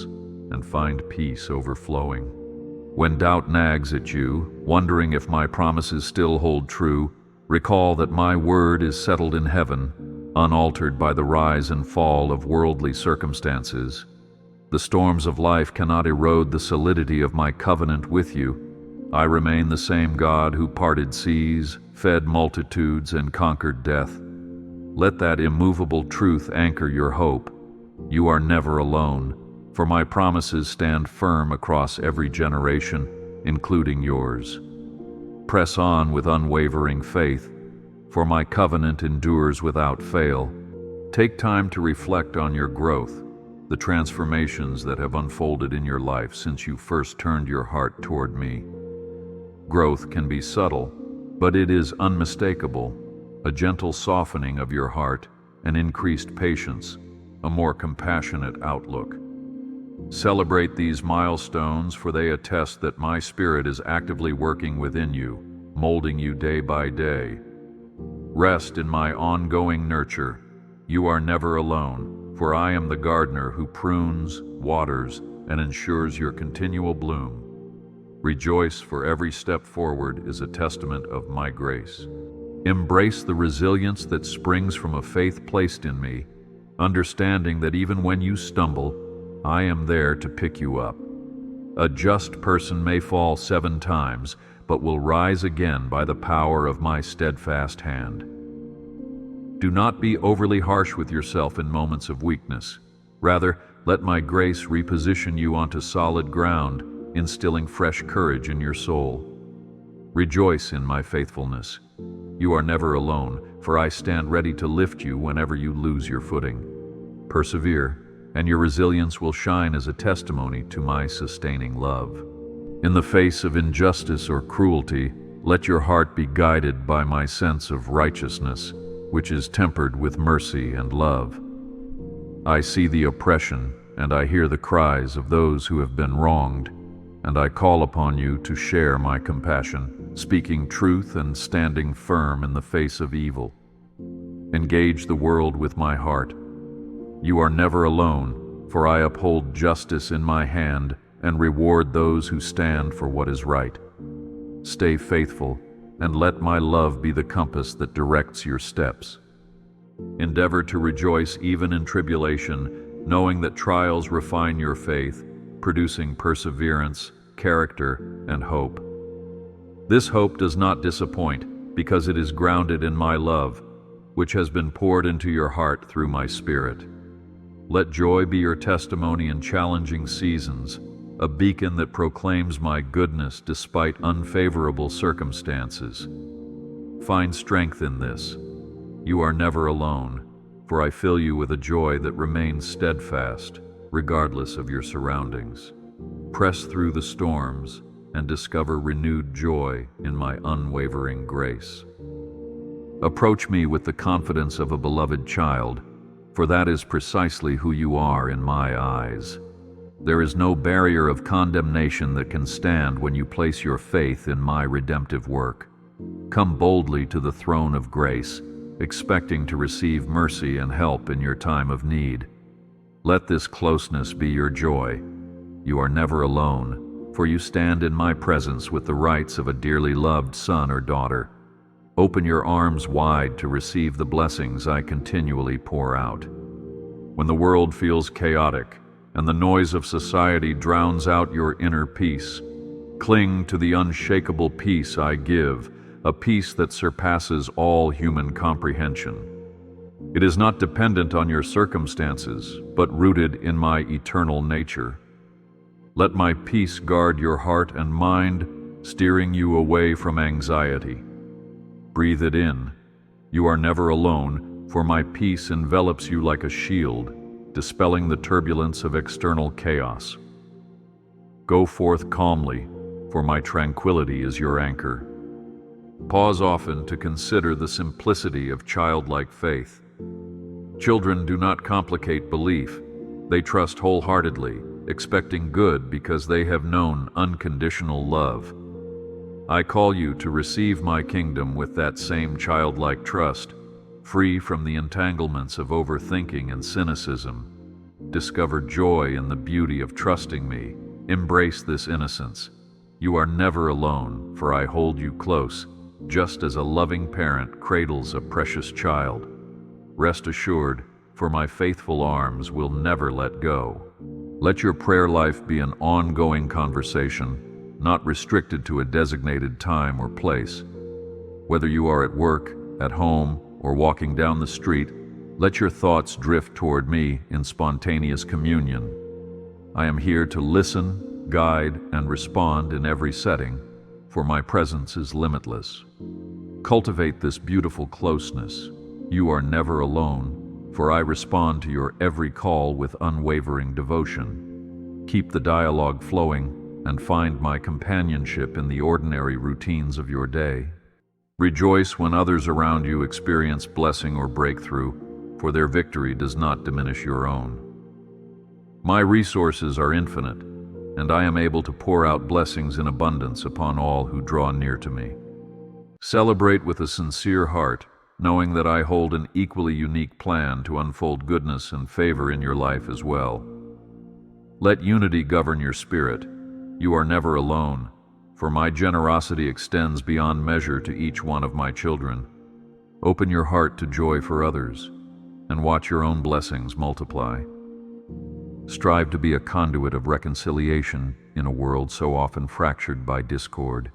and find peace overflowing. When doubt nags at you, wondering if my promises still hold true, recall that my word is settled in heaven, unaltered by the rise and fall of worldly circumstances. The storms of life cannot erode the solidity of my covenant with you. I remain the same God who parted seas, fed multitudes, and conquered death. Let that immovable truth anchor your hope. You are never alone, for my promises stand firm across every generation, including yours. Press on with unwavering faith, for my covenant endures without fail. Take time to reflect on your growth, the transformations that have unfolded in your life since you first turned your heart toward me. Growth can be subtle, but it is unmistakable. A gentle softening of your heart, an increased patience, a more compassionate outlook. Celebrate these milestones, for they attest that my Spirit is actively working within you, molding you day by day. Rest in my ongoing nurture. You are never alone, for I am the gardener who prunes, waters, and ensures your continual bloom. Rejoice, for every step forward is a testament of my grace. Embrace the resilience that springs from a faith placed in me, understanding that even when you stumble, I am there to pick you up. A just person may fall 7 times, but will rise again by the power of my steadfast hand. Do not be overly harsh with yourself in moments of weakness. Rather, let my grace reposition you onto solid ground, instilling fresh courage in your soul. Rejoice in my faithfulness. You are never alone, for I stand ready to lift you whenever you lose your footing. Persevere, and your resilience will shine as a testimony to my sustaining love. In the face of injustice or cruelty, let your heart be guided by my sense of righteousness, which is tempered with mercy and love. I see the oppression, and I hear the cries of those who have been wronged, and I call upon you to share my compassion, speaking truth and standing firm in the face of evil. Engage the world with my heart. You are never alone, for I uphold justice in my hand and reward those who stand for what is right. Stay faithful, and let my love be the compass that directs your steps. Endeavor to rejoice even in tribulation, knowing that trials refine your faith, producing perseverance, character, and hope. This hope does not disappoint, because it is grounded in my love, which has been poured into your heart through my Spirit. Let joy be your testimony in challenging seasons, a beacon that proclaims my goodness despite unfavorable circumstances. Find strength in this. You are never alone, for I fill you with a joy that remains steadfast, regardless of your surroundings. Press through the storms and discover renewed joy in my unwavering grace. Approach me with the confidence of a beloved child, for that is precisely who you are in my eyes. There is no barrier of condemnation that can stand when you place your faith in my redemptive work. Come boldly to the throne of grace, expecting to receive mercy and help in your time of need. Let this closeness be your joy. You are never alone, for you stand in my presence with the rights of a dearly loved son or daughter. Open your arms wide to receive the blessings I continually pour out. When the world feels chaotic and the noise of society drowns out your inner peace, cling to the unshakable peace I give, a peace that surpasses all human comprehension. It is not dependent on your circumstances, but rooted in my eternal nature. Let my peace guard your heart and mind, steering you away from anxiety. Breathe it in. You are never alone, for my peace envelops you like a shield, dispelling the turbulence of external chaos. Go forth calmly, for my tranquility is your anchor. Pause often to consider the simplicity of childlike faith. Children do not complicate belief. They trust wholeheartedly, expecting good because they have known unconditional love. I call you to receive my kingdom with that same childlike trust, free from the entanglements of overthinking and cynicism. Discover joy in the beauty of trusting me. Embrace this innocence. You are never alone, for I hold you close, just as a loving parent cradles a precious child. Rest assured, for my faithful arms will never let go. Let your prayer life be an ongoing conversation, not restricted to a designated time or place. Whether you are at work, at home, or walking down the street, let your thoughts drift toward me in spontaneous communion. I am here to listen, guide, and respond in every setting, for my presence is limitless. Cultivate this beautiful closeness. You are never alone, for I respond to your every call with unwavering devotion. Keep the dialogue flowing, and find my companionship in the ordinary routines of your day. Rejoice when others around you experience blessing or breakthrough, for their victory does not diminish your own. My resources are infinite, and I am able to pour out blessings in abundance upon all who draw near to me. Celebrate with a sincere heart, knowing that I hold an equally unique plan to unfold goodness and favor in your life as well. Let unity govern your spirit. You are never alone, for my generosity extends beyond measure to each one of my children. Open your heart to joy for others, and watch your own blessings multiply. Strive to be a conduit of reconciliation in a world so often fractured by discord.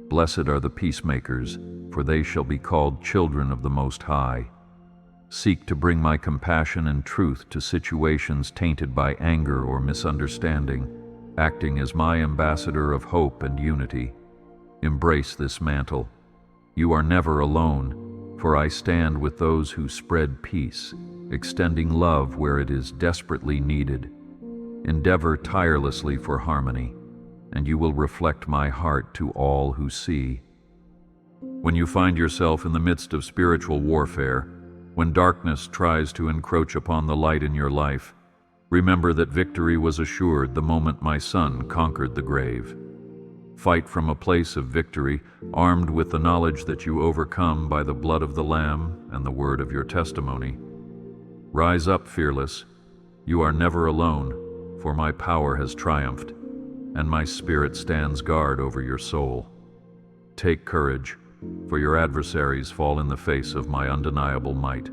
Blessed are the peacemakers, for they shall be called children of the Most High. Seek to bring my compassion and truth to situations tainted by anger or misunderstanding, acting as my ambassador of hope and unity. Embrace this mantle. You are never alone, for I stand with those who spread peace, extending love where it is desperately needed. Endeavor tirelessly for harmony, and you will reflect my heart to all who see. When you find yourself in the midst of spiritual warfare, when darkness tries to encroach upon the light in your life, remember that victory was assured the moment my Son conquered the grave. Fight from a place of victory, armed with the knowledge that you overcome by the blood of the Lamb and the word of your testimony. Rise up, fearless. You are never alone, for my power has triumphed, and my spirit stands guard over your soul. Take courage, for your adversaries fall in the face of my undeniable might.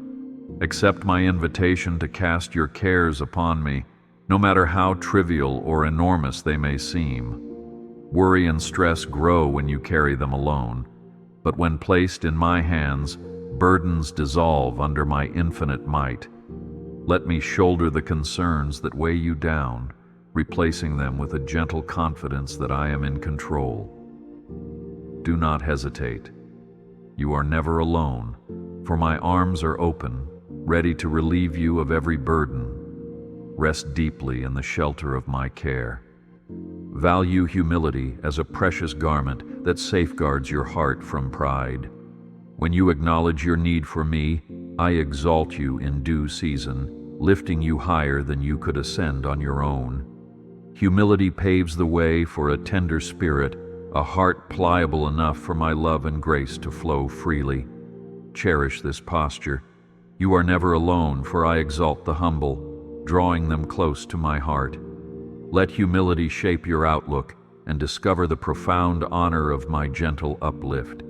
Accept my invitation to cast your cares upon me, no matter how trivial or enormous they may seem. Worry and stress grow when you carry them alone, but when placed in my hands, burdens dissolve under my infinite might. Let me shoulder the concerns that weigh you down, replacing them with a gentle confidence that I am in control. Do not hesitate. You are never alone, for my arms are open, ready to relieve you of every burden. Rest deeply in the shelter of my care. Value humility as a precious garment that safeguards your heart from pride. When you acknowledge your need for me, I exalt you in due season, lifting you higher than you could ascend on your own. Humility paves the way for a tender spirit, a heart pliable enough for my love and grace to flow freely. Cherish this posture. You are never alone, for I exalt the humble, drawing them close to my heart. Let humility shape your outlook and discover the profound honor of my gentle uplift.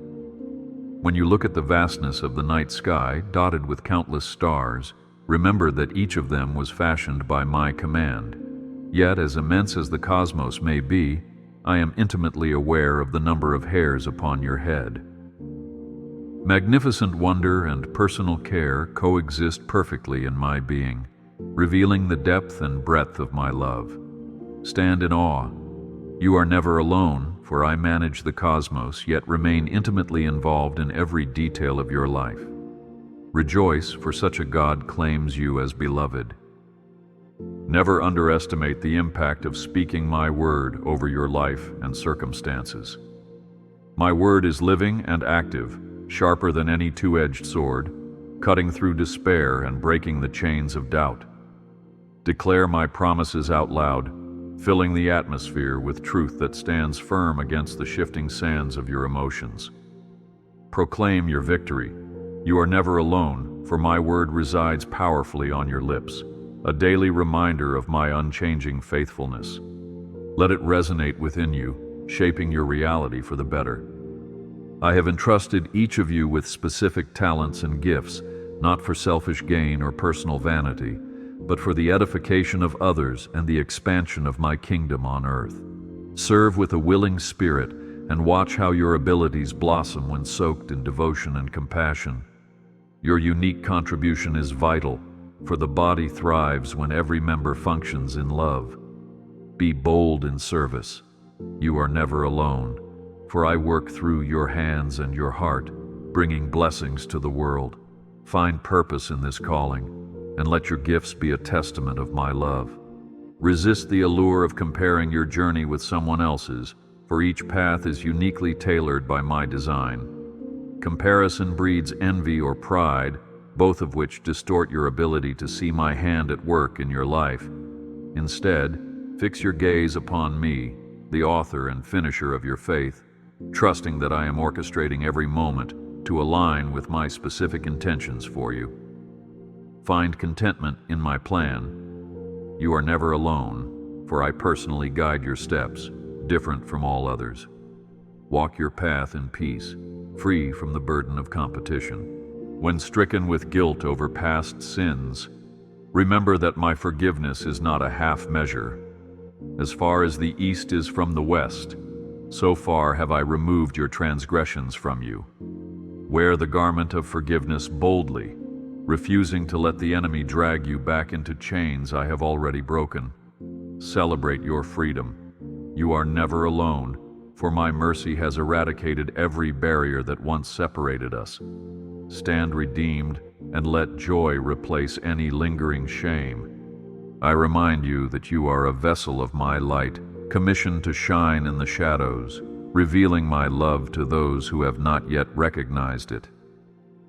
When you look at the vastness of the night sky, dotted with countless stars, remember that each of them was fashioned by my command. Yet, as immense as the cosmos may be, I am intimately aware of the number of hairs upon your head. Magnificent wonder and personal care coexist perfectly in my being, revealing the depth and breadth of my love. Stand in awe. You are never alone, for I manage the cosmos, yet remain intimately involved in every detail of your life. Rejoice, for such a God claims you as beloved. Never underestimate the impact of speaking my word over your life and circumstances. My word is living and active, sharper than any two-edged sword, cutting through despair and breaking the chains of doubt. Declare my promises out loud, filling the atmosphere with truth that stands firm against the shifting sands of your emotions. Proclaim your victory. You are never alone, for my word resides powerfully on your lips, a daily reminder of my unchanging faithfulness. Let it resonate within you, shaping your reality for the better. I have entrusted each of you with specific talents and gifts, not for selfish gain or personal vanity, but for the edification of others and the expansion of my kingdom on earth. Serve with a willing spirit and watch how your abilities blossom when soaked in devotion and compassion. Your unique contribution is vital, for the body thrives when every member functions in love. Be bold in service. You are never alone, for I work through your hands and your heart, bringing blessings to the world. Find purpose in this calling, and let your gifts be a testament of my love. Resist the allure of comparing your journey with someone else's, for each path is uniquely tailored by my design. Comparison breeds envy or pride, both of which distort your ability to see my hand at work in your life. Instead, fix your gaze upon me, the author and finisher of your faith, trusting that I am orchestrating every moment to align with my specific intentions for you. Find contentment in my plan. You are never alone, for I personally guide your steps, different from all others. Walk your path in peace, free from the burden of competition. When stricken with guilt over past sins, remember that my forgiveness is not a half measure. As far as the east is from the west, so far have I removed your transgressions from you. Wear the garment of forgiveness boldly, refusing to let the enemy drag you back into chains I have already broken. Celebrate your freedom. You are never alone, for my mercy has eradicated every barrier that once separated us. Stand redeemed and let joy replace any lingering shame. I remind you that you are a vessel of my light, commissioned to shine in the shadows, revealing my love to those who have not yet recognized it.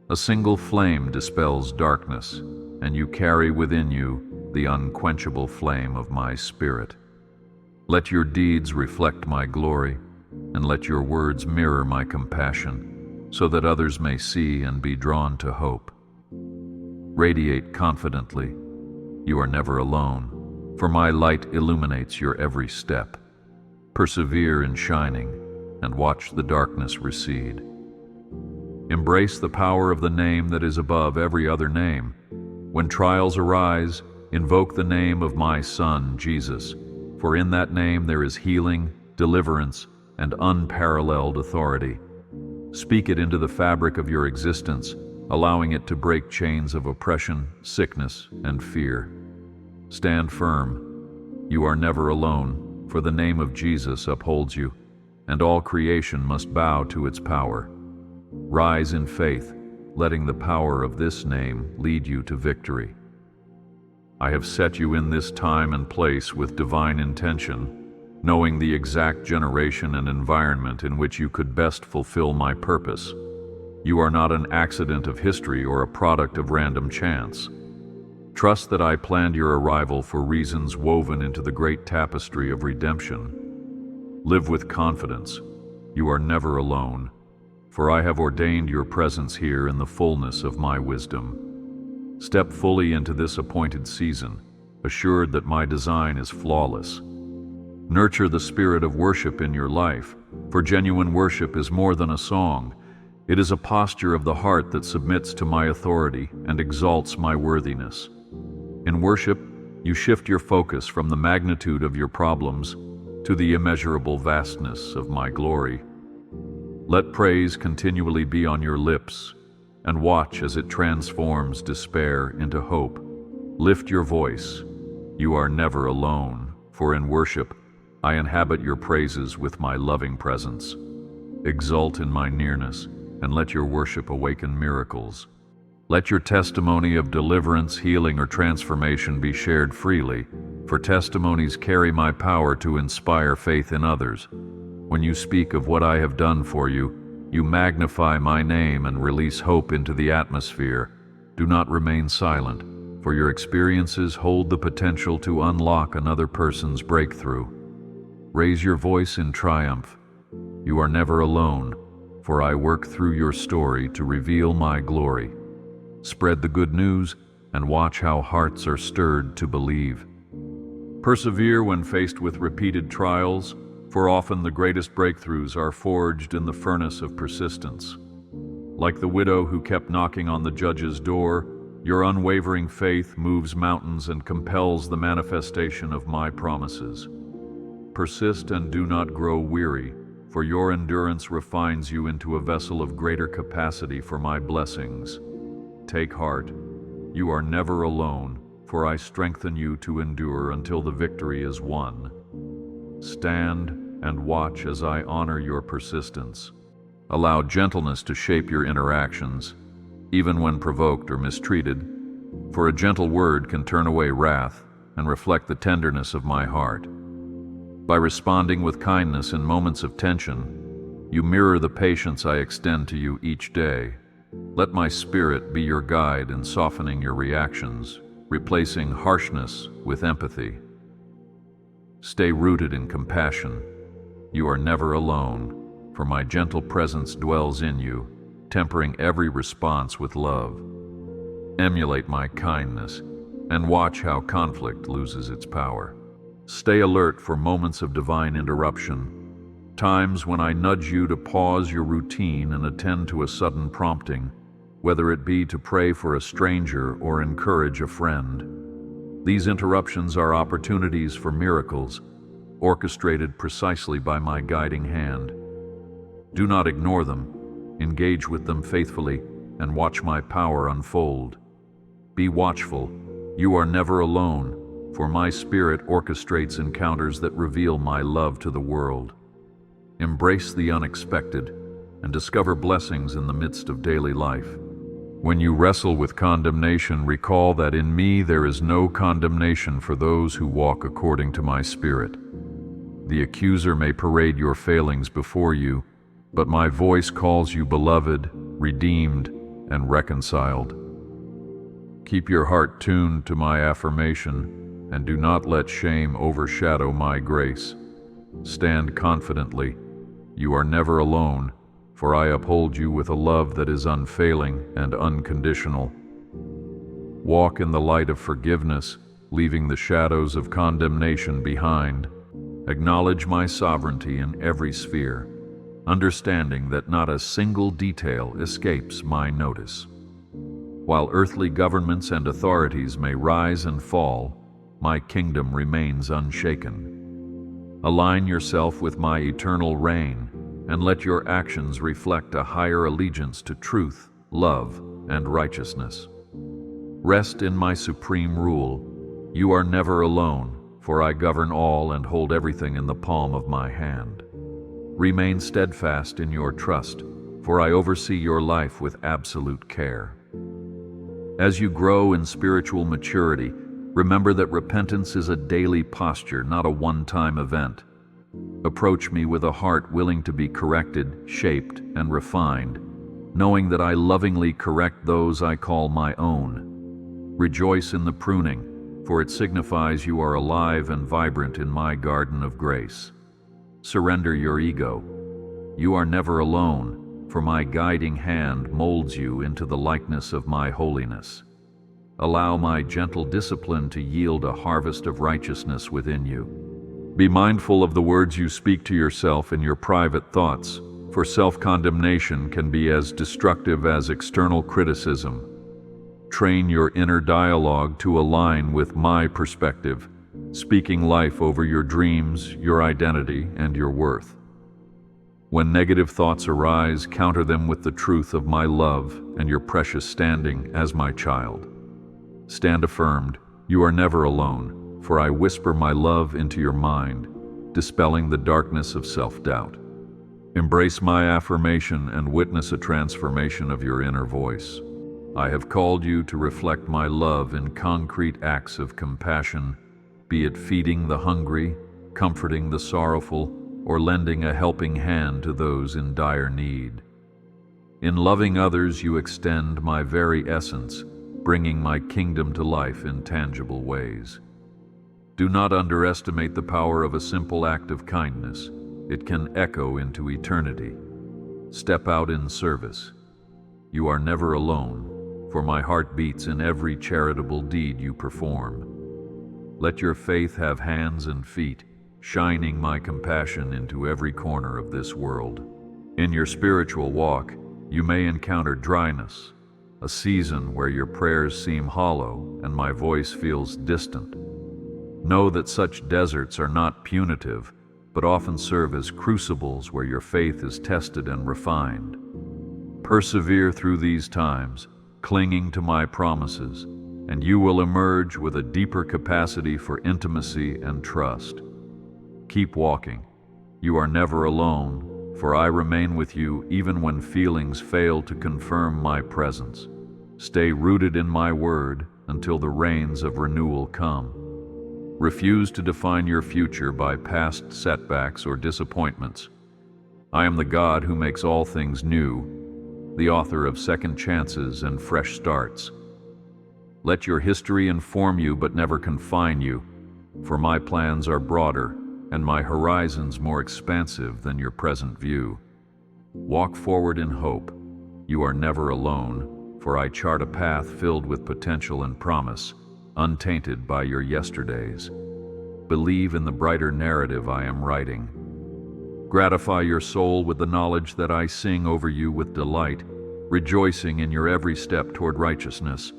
A single flame dispels darkness, and you carry within you the unquenchable flame of my spirit. Let your deeds reflect my glory, and let your words mirror my compassion, so that others may see and be drawn to hope. Radiate confidently. You are never alone, for my light illuminates your every step. Persevere in shining, and watch the darkness recede. Embrace the power of the name that is above every other name. When trials arise, invoke the name of my Son, Jesus, for in that name there is healing, deliverance, and unparalleled authority. Speak it into the fabric of your existence, allowing it to break chains of oppression, sickness, and fear. Stand firm. You are never alone, for the name of Jesus upholds you, and all creation must bow to its power. Rise in faith, letting the power of this name lead you to victory. I have set you in this time and place with divine intention, knowing the exact generation and environment in which you could best fulfill my purpose. You are not an accident of history or a product of random chance. Trust that I planned your arrival for reasons woven into the great tapestry of redemption. Live with confidence. You are never alone, for I have ordained your presence here in the fullness of my wisdom. Step fully into this appointed season, assured that my design is flawless. Nurture the spirit of worship in your life, for genuine worship is more than a song. It is a posture of the heart that submits to my authority and exalts my worthiness. In worship, you shift your focus from the magnitude of your problems to the immeasurable vastness of my glory. Let praise continually be on your lips, and watch as it transforms despair into hope. Lift your voice. You are never alone, for in worship, I inhabit your praises with my loving presence. Exult in my nearness, and let your worship awaken miracles. Let your testimony of deliverance, healing, or transformation be shared freely, for testimonies carry my power to inspire faith in others. When you speak of what I have done for you, you magnify my name and release hope into the atmosphere. Do not remain silent, for your experiences hold the potential to unlock another person's breakthrough. Raise your voice in triumph. You are never alone, for I work through your story to reveal my glory. Spread the good news and watch how hearts are stirred to believe. Persevere when faced with repeated trials, for often the greatest breakthroughs are forged in the furnace of persistence. Like the widow who kept knocking on the judge's door, your unwavering faith moves mountains and compels the manifestation of my promises. Persist and do not grow weary, for your endurance refines you into a vessel of greater capacity for my blessings. Take heart. You are never alone, for I strengthen you to endure until the victory is won. Stand and watch as I honor your persistence. Allow gentleness to shape your interactions, even when provoked or mistreated, for a gentle word can turn away wrath and reflect the tenderness of my heart. By responding with kindness in moments of tension, you mirror the patience I extend to you each day. Let my spirit be your guide in softening your reactions, replacing harshness with empathy. Stay rooted in compassion. You are never alone, for my gentle presence dwells in you, tempering every response with love. Emulate my kindness, and watch how conflict loses its power. Stay alert for moments of divine interruption, times when I nudge you to pause your routine and attend to a sudden prompting, whether it be to pray for a stranger or encourage a friend. These interruptions are opportunities for miracles, orchestrated precisely by my guiding hand. Do not ignore them, engage with them faithfully, and watch my power unfold. Be watchful. You are never alone, for my Spirit orchestrates encounters that reveal my love to the world. Embrace the unexpected and discover blessings in the midst of daily life. When you wrestle with condemnation, recall that in me there is no condemnation for those who walk according to my Spirit. The accuser may parade your failings before you, but my voice calls you beloved, redeemed, and reconciled. Keep your heart tuned to my affirmation, and do not let shame overshadow my grace. Stand confidently. You are never alone, for I uphold you with a love that is unfailing and unconditional. Walk in the light of forgiveness, leaving the shadows of condemnation behind. Acknowledge my sovereignty in every sphere, understanding that not a single detail escapes my notice. While earthly governments and authorities may rise and fall, my kingdom remains unshaken. Align yourself with my eternal reign, and let your actions reflect a higher allegiance to truth, love, and righteousness. Rest in my supreme rule. You are never alone, for I govern all and hold everything in the palm of my hand. Remain steadfast in your trust, for I oversee your life with absolute care. As you grow in spiritual maturity, remember that repentance is a daily posture, not a one-time event. Approach me with a heart willing to be corrected, shaped, and refined, knowing that I lovingly correct those I call my own. Rejoice in the pruning, for it signifies you are alive and vibrant in my garden of grace. Surrender your ego. You are never alone, for my guiding hand molds you into the likeness of my holiness. Allow my gentle discipline to yield a harvest of righteousness within you. Be mindful of the words you speak to yourself in your private thoughts, for self-condemnation can be as destructive as external criticism. Train your inner dialogue to align with my perspective, speaking life over your dreams, your identity, and your worth. When negative thoughts arise, counter them with the truth of my love and your precious standing as my child. Stand affirmed, you are never alone, for I whisper my love into your mind, dispelling the darkness of self-doubt. Embrace my affirmation and witness a transformation of your inner voice. I have called you to reflect my love in concrete acts of compassion, be it feeding the hungry, comforting the sorrowful, or lending a helping hand to those in dire need. In loving others, you extend my very essence, bringing my kingdom to life in tangible ways. Do not underestimate the power of a simple act of kindness. It can echo into eternity. Step out in service. You are never alone, for my heart beats in every charitable deed you perform. Let your faith have hands and feet, shining my compassion into every corner of this world. In your spiritual walk, you may encounter dryness, a season where your prayers seem hollow and my voice feels distant. Know that such deserts are not punitive, but often serve as crucibles where your faith is tested and refined. Persevere through these times, clinging to my promises, and you will emerge with a deeper capacity for intimacy and trust. Keep walking. You are never alone, for I remain with you even when feelings fail to confirm my presence. Stay rooted in my word until the rains of renewal come. Refuse to define your future by past setbacks or disappointments. I am the God who makes all things new, the author of second chances and fresh starts. Let your history inform you but never confine you. for my plans are broader and my horizons more expansive than your present view. Walk forward in hope. You are never alone, for I chart a path filled with potential and promise, untainted by your yesterdays. Believe in the brighter narrative I am writing. Gratify your soul with the knowledge that I sing over you with delight, rejoicing in your every step toward righteousness.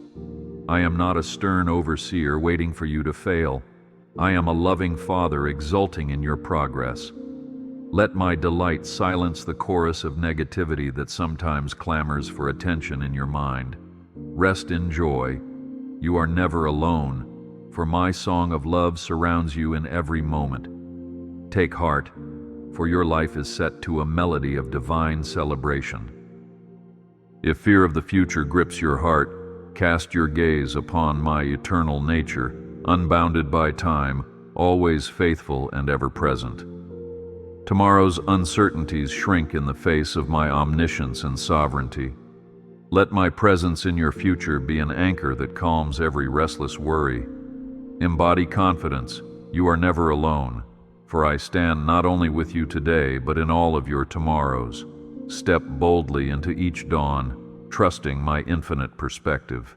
I am not a stern overseer waiting for you to fail. I am a loving Father exulting in your progress. Let my delight silence the chorus of negativity that sometimes clamors for attention in your mind. Rest in joy. You are never alone, for my song of love surrounds you in every moment. Take heart, for your life is set to a melody of divine celebration. If fear of the future grips your heart, cast your gaze upon my eternal nature, unbounded by time, always faithful and ever present. Tomorrow's uncertainties shrink in the face of my omniscience and sovereignty. Let my presence in your future be an anchor that calms every restless worry. Embody confidence. You are never alone, for I stand not only with you today, but in all of your tomorrows. Step boldly into each dawn, trusting my infinite perspective.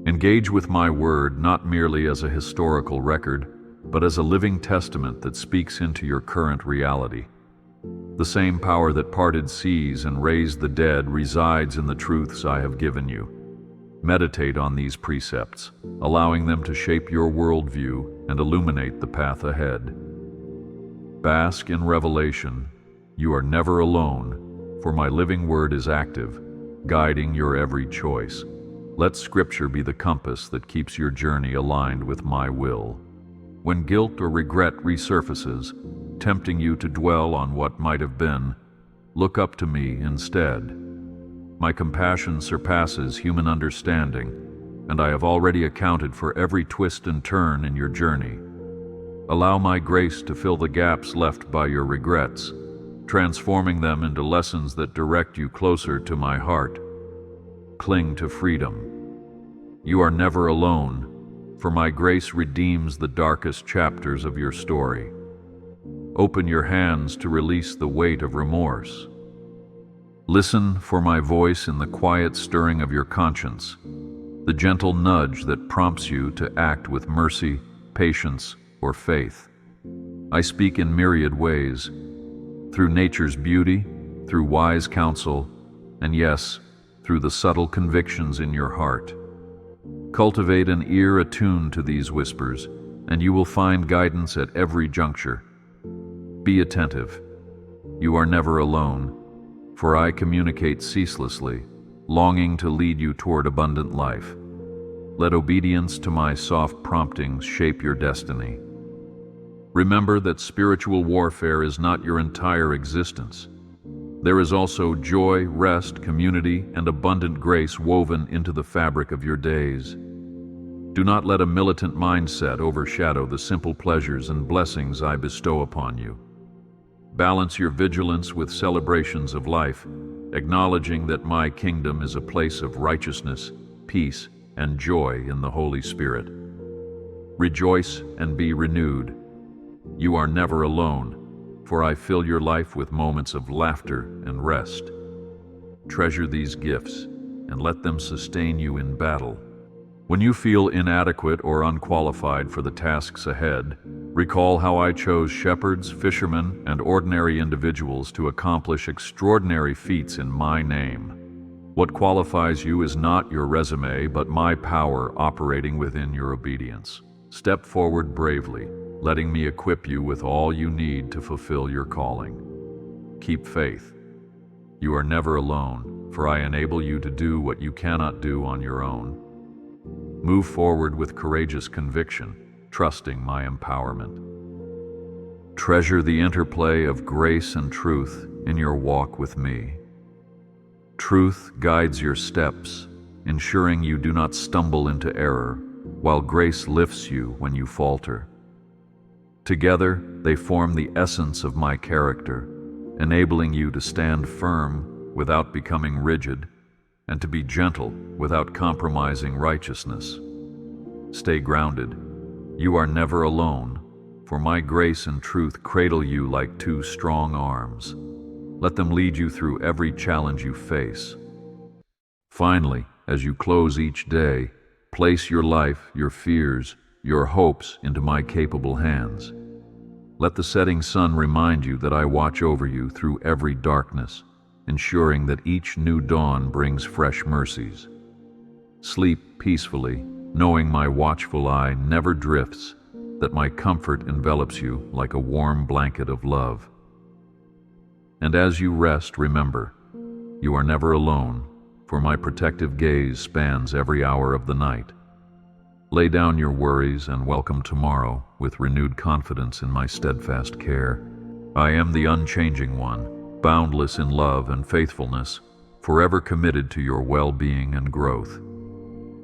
Engage with my word not merely as a historical record, but as a living testament that speaks into your current reality. The same power that parted seas and raised the dead resides in the truths I have given you. Meditate on these precepts, allowing them to shape your worldview and illuminate the path ahead. Bask in revelation. You are never alone, for my living word is active, guiding your every choice. Let Scripture be the compass that keeps your journey aligned with my will. When guilt or regret resurfaces, tempting you to dwell on what might have been, look up to me instead. My compassion surpasses human understanding, and I have already accounted for every twist and turn in your journey. Allow my grace to fill the gaps left by your regrets, transforming them into lessons that direct you closer to my heart. Cling to freedom. You are never alone, for my grace redeems the darkest chapters of your story. Open your hands to release the weight of remorse. Listen for my voice in the quiet stirring of your conscience, the gentle nudge that prompts you to act with mercy, patience, or faith. I speak in myriad ways, through nature's beauty, through wise counsel, and yes, through the subtle convictions in your heart. Cultivate an ear attuned to these whispers, and you will find guidance at every juncture. Be attentive. You are never alone, for I communicate ceaselessly, longing to lead you toward abundant life. Let obedience to my soft promptings shape your destiny. Remember that spiritual warfare is not your entire existence. There is also joy, rest, community, and abundant grace woven into the fabric of your days. Do not let a militant mindset overshadow the simple pleasures and blessings I bestow upon you. Balance your vigilance with celebrations of life, acknowledging that my kingdom is a place of righteousness, peace, and joy in the Holy Spirit. Rejoice and be renewed. You are never alone, for I fill your life with moments of laughter and rest. Treasure these gifts and let them sustain you in battle. When you feel inadequate or unqualified for the tasks ahead, recall how I chose shepherds, fishermen, and ordinary individuals to accomplish extraordinary feats in my name. What qualifies you is not your resume, but my power operating within your obedience. Step forward bravely, letting me equip you with all you need to fulfill your calling. Keep faith. You are never alone, for I enable you to do what you cannot do on your own. Move forward with courageous conviction, trusting my empowerment. Treasure the interplay of grace and truth in your walk with me. Truth guides your steps, ensuring you do not stumble into error, while grace lifts you when you falter. Together, they form the essence of my character, enabling you to stand firm without becoming rigid, and to be gentle without compromising righteousness. Stay grounded. You are never alone, for my grace and truth cradle you like two strong arms. Let them lead you through every challenge you face. Finally, as you close each day, place your life, your fears, your hopes into my capable hands. Let the setting sun remind you that I watch over you through every darkness, ensuring that each new dawn brings fresh mercies. Sleep peacefully, knowing my watchful eye never drifts, that my comfort envelops you like a warm blanket of love. And as you rest, remember, you are never alone, for my protective gaze spans every hour of the night. Lay down your worries and welcome tomorrow with renewed confidence in my steadfast care. I am the unchanging one, boundless in love and faithfulness, forever committed to your well-being and growth.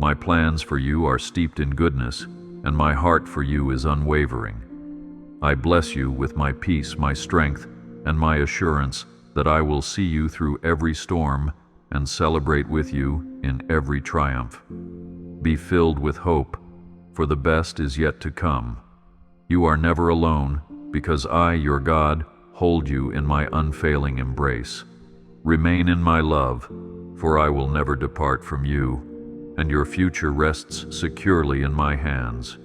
My plans for you are steeped in goodness, and my heart for you is unwavering. I bless you with my peace, my strength, and my assurance that I will see you through every storm and celebrate with you in every triumph. Be filled with hope, for the best is yet to come. You are never alone, because I, your God, hold you in my unfailing embrace. Remain in my love, for I will never depart from you, and your future rests securely in my hands.